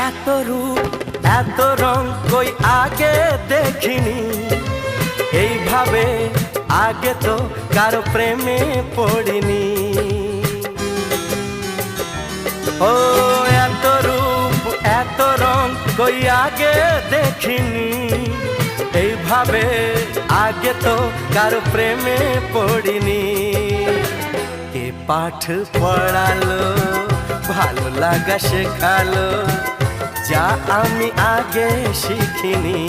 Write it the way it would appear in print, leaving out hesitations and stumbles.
এত রূপ এত রং কই আগে দেখিনি, এইভাবে আগে তো কারো প্রেমে পড়িনি। ও এত রূপ এত রং কই আগে দেখিনি, এইভাবে আগে তো কারো প্রেমে পড়িনি। কে পাঠ পড়ালো ভালো লাগা শেখালো, যা আমি আগে শিখিনি।